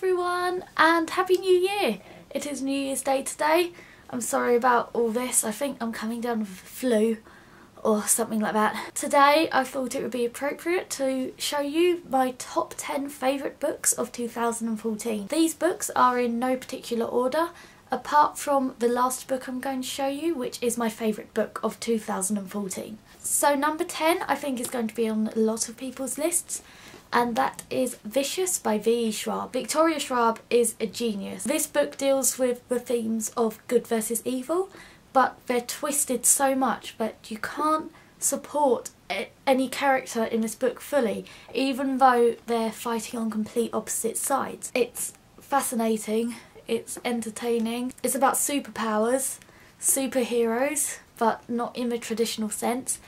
everyone and Happy New Year! It is New Year's Day today. I'm sorry about all this. I think I'm coming down with a flu or something like that. Today I thought it would be appropriate to show you my top 10 favourite books of 2014. These books are in no particular order apart from the last book I'm going to show you, which is my favourite book of 2014. So number 10 I think is going to be on a lot of people's lists, and that is Vicious by V.E. Schwab. Victoria Schwab is a genius. This book deals with the themes of good versus evil, but they're twisted so much that you can't support any character in this book fully, even though they're fighting on complete opposite sides. It's fascinating, it's entertaining, it's about superpowers, superheroes, but not in the traditional sense,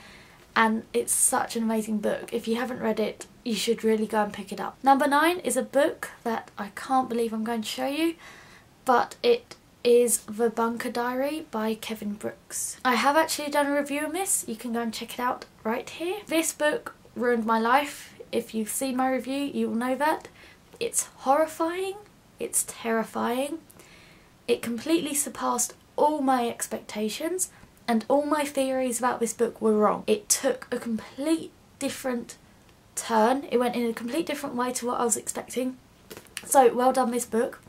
and it's such an amazing book. If you haven't read it, you should really go and pick it up. Number 9 is a book that I can't believe I'm going to show you, but it is The Bunker Diary by Kevin Brooks. I have actually done a review on this. You can go and check it out right here. This book ruined my life. If you've seen my review, you will know that. It's horrifying, it's terrifying. It completely surpassed all my expectations, and all my theories about this book were wrong. It took a complete different turn. It went in a complete different way to what I was expecting. So well done, this book.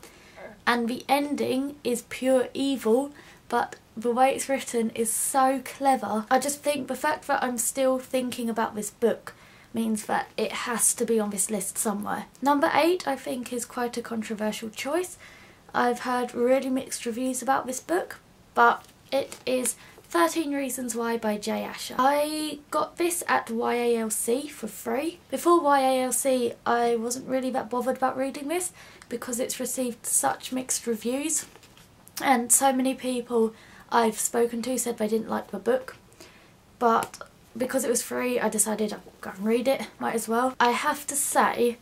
And the ending is pure evil, but the way it's written is so clever. I just think the fact that I'm still thinking about this book means that it has to be on this list somewhere. Number 8 I think is quite a controversial choice. I've heard really mixed reviews about this book, but it is 13 Reasons Why by Jay Asher. I got this at YALC for free. Before YALC I wasn't really that bothered about reading this because it's received such mixed reviews, and so many people I've spoken to said they didn't like the book, but because it was free I decided I'd go and read it, might as well. I have to say,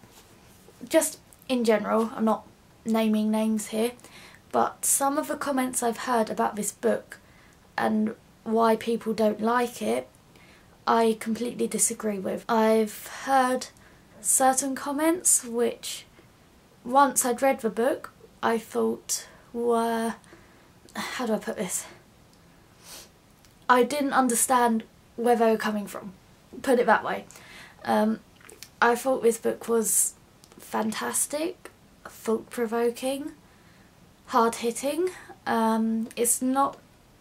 just in general, I'm not naming names here, but some of the comments I've heard about this book and why people don't like it, I completely disagree with. I've heard certain comments which, once I'd read the book, I thought were, how do I put this? I didn't understand where they were coming from, put it that way. I thought this book was fantastic, thought-provoking, hard-hitting. It's not,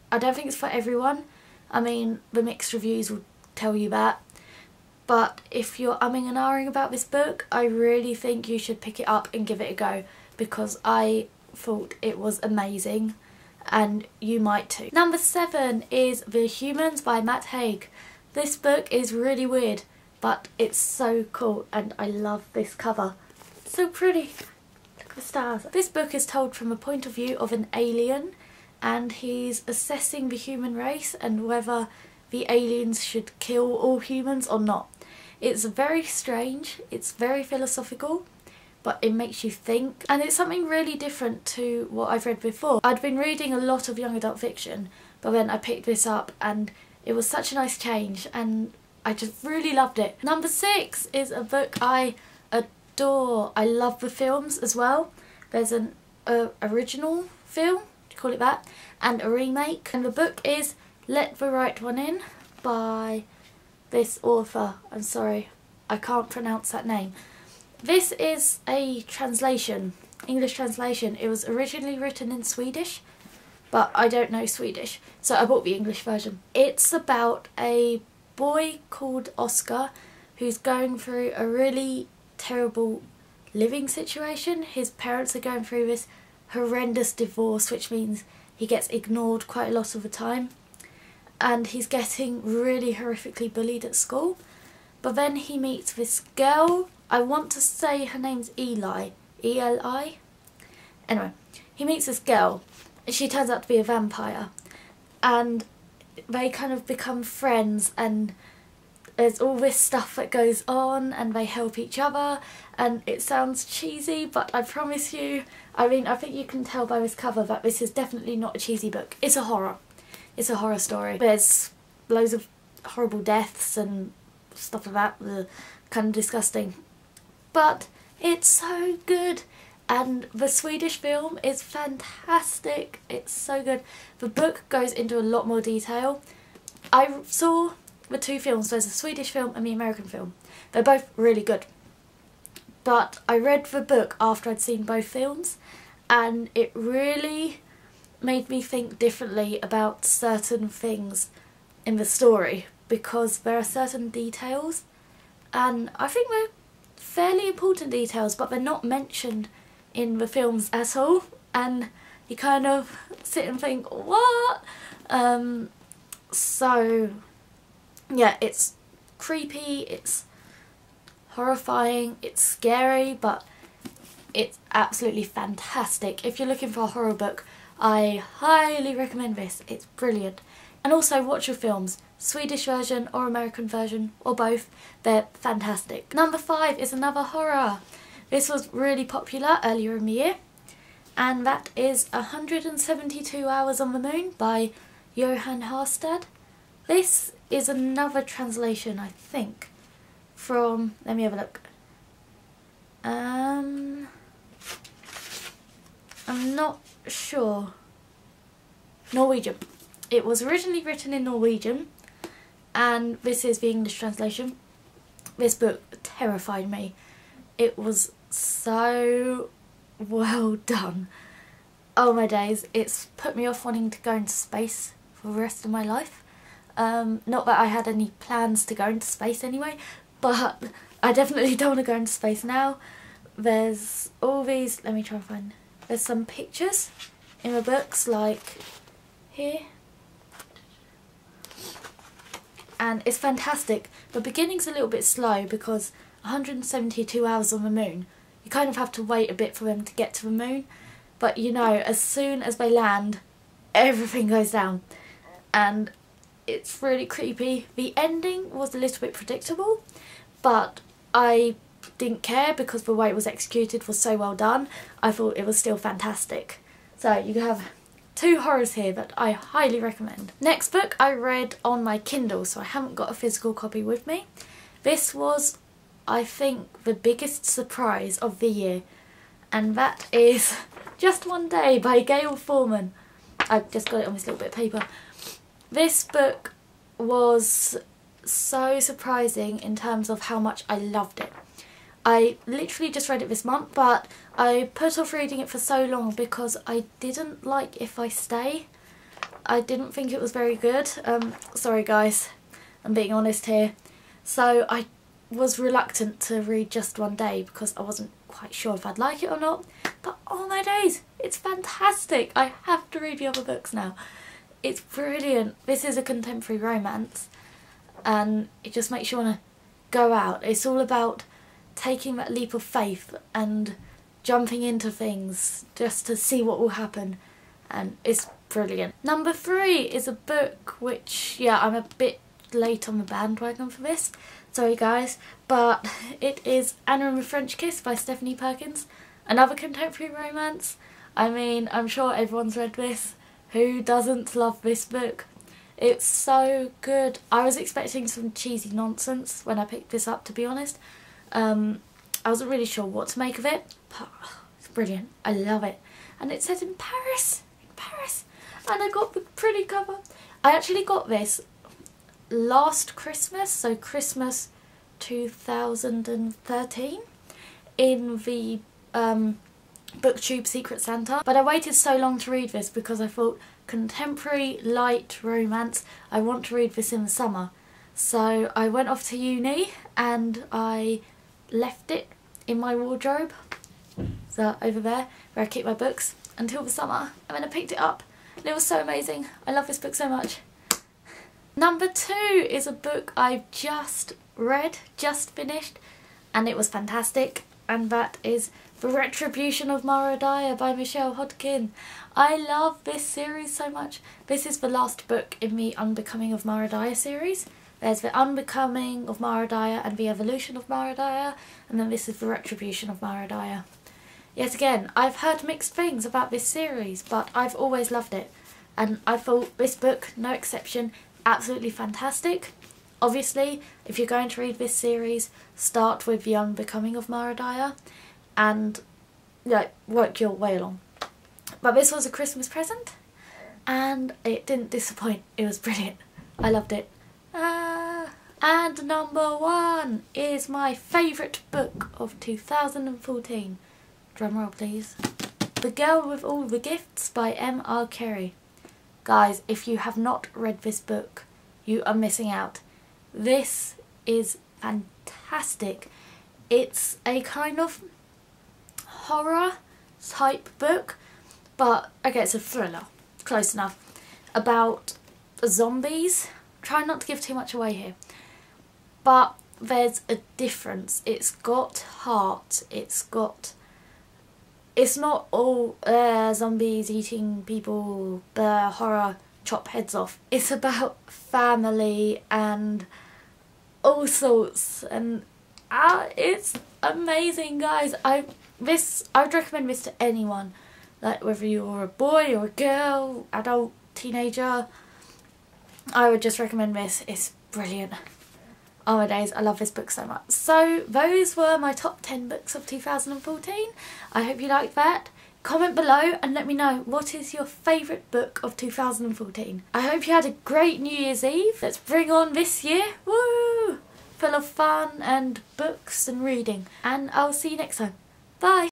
I don't think it's for everyone. I mean, the mixed reviews will tell you that. But if you're umming and ahhing about this book, I really think you should pick it up and give it a go, because I thought it was amazing, and you might too. Number 7 is The Humans by Matt Haig. This book is really weird, but it's so cool, and I love this cover. It's so pretty. Look at the stars. This book is told from a point of view of an alien, and he's assessing the human race and whether the aliens should kill all humans or not. It's very strange, it's very philosophical, but it makes you think, and it's something really different to what I've read before. I'd been reading a lot of young adult fiction, but then I picked this up and it was such a nice change and I just really loved it. Number 6 is a book I adore. I love the films as well. There's an original film, call it that, and a remake, and the book is Let the Right One In by this author. I'm sorry, I can't pronounce that name. This is a translation, English translation. It was originally written in Swedish, but I don't know Swedish, so I bought the English version. It's about a boy called Oscar who's going through a really terrible living situation. His parents are going through this horrendous divorce, which means he gets ignored quite a lot of the time, and he's getting really horrifically bullied at school. But then he meets this girl, I want to say her name's Eli, E-L-I? Anyway, he meets this girl, and she turns out to be a vampire, and they kind of become friends, and there's all this stuff that goes on, and they help each other, and it sounds cheesy, but I promise you, I mean, I think you can tell by this cover that this is definitely not a cheesy book. It's a horror. It's a horror story. There's loads of horrible deaths and stuff like that, kind of disgusting. But it's so good, and the Swedish film is fantastic. It's so good. The book goes into a lot more detail. I saw the two films, there's the Swedish film and the American film. They're both really good. But I read the book after I'd seen both films, and it really made me think differently about certain things in the story, because there are certain details, and I think they're fairly important details, but they're not mentioned in the films at all, and you kind of sit and think, what? So yeah, it's creepy, it's horrifying, it's scary, but it's absolutely fantastic. If you're looking for a horror book, I highly recommend this. It's brilliant. And also watch your films, Swedish version or American version or both. They're fantastic. Number 5 is another horror. This was really popular earlier in the year, and that is 172 Hours on the Moon by Johan Harstad. This is another translation, I think, from, let me have a look. I'm not sure. Norwegian. It was originally written in Norwegian, and this is the English translation. This book terrified me. It was so well done. Oh my days, it's put me off wanting to go into space for the rest of my life. Not that I had any plans to go into space anyway, but I definitely don't want to go into space now. There's all these, let me try and find, there's some pictures in the books, like here, and it's fantastic. The beginning's a little bit slow because 172 hours on the moon, you kind of have to wait a bit for them to get to the moon, but you know, as soon as they land, everything goes down, and it's really creepy. The ending was a little bit predictable, but I didn't care because the way it was executed was so well done. I thought it was still fantastic. So you have 2 horrors here that I highly recommend. Next book I read on my Kindle, so I haven't got a physical copy with me. This was, I think, the biggest surprise of the year, and that is Just One Day by Gail Forman. I've just got it on this little bit of paper. This book was so surprising in terms of how much I loved it. I literally just read it this month, but I put off reading it for so long because I didn't like If I Stay. I didn't think it was very good. Sorry guys, I'm being honest here. So I was reluctant to read Just One Day because I wasn't quite sure if I'd like it or not. But oh my days, it's fantastic. I have to read the other books now. It's brilliant. This is a contemporary romance, and it just makes you want to go out. It's all about taking that leap of faith and jumping into things just to see what will happen, and it's brilliant. Number 3 is a book which, yeah, I'm a bit late on the bandwagon for this, sorry guys, but it is Anna and the French Kiss by Stephanie Perkins, another contemporary romance. I mean, I'm sure everyone's read this. Who doesn't love this book? It's so good. I was expecting some cheesy nonsense when I picked this up, to be honest. I wasn't really sure what to make of it, but it's brilliant. I love it. And it's set in Paris. And I got the pretty cover. I actually got this last Christmas, so Christmas 2013, in the BookTube Secret Santa, but I waited so long to read this because I thought, contemporary light romance, I want to read this in the summer. So I went off to uni and I left it in my wardrobe, so over there where I keep my books, until the summer, and then I picked it up and it was so amazing. I love this book so much. Number 2 is a book I've just read, just finished, and it was fantastic, and that is The Retribution of Maradaya by Michelle Hodkin. I love this series so much. This is the last book in the Unbecoming of Maradaya series. There's the Unbecoming of Maradaya and the Evolution of Maradaya, and then this is the Retribution of Maradaya. Yet again, I've heard mixed things about this series, but I've always loved it, and I thought this book, no exception, absolutely fantastic. Obviously, if you're going to read this series, start with the Unbecoming of Maradaya, and like work your way along. But this was a Christmas present and it didn't disappoint. It was brilliant. I loved it. And number 1 is my favourite book of 2014. Drumroll please. The Girl with All the Gifts by M.R. Carey. Guys, if you have not read this book, you are missing out. This is fantastic. It's a kind of horror type book, but okay, it's a thriller, close enough, about zombies. Try not to give too much away here, but there's a difference. It's got heart. It's not all zombies eating people, horror, chop heads off. It's about family and all sorts, and it's amazing, guys. I'd recommend this to anyone, like whether you're a boy or a girl, adult, teenager. I would just recommend this. It's brilliant. Oh my days, I love this book so much. So those were my top 10 books of 2014. I hope you liked that. Comment below and let me know, what is your favourite book of 2014. I hope you had a great New Year's Eve. Let's bring on this year. Woo! Full of fun and books and reading. And I'll see you next time. Bye!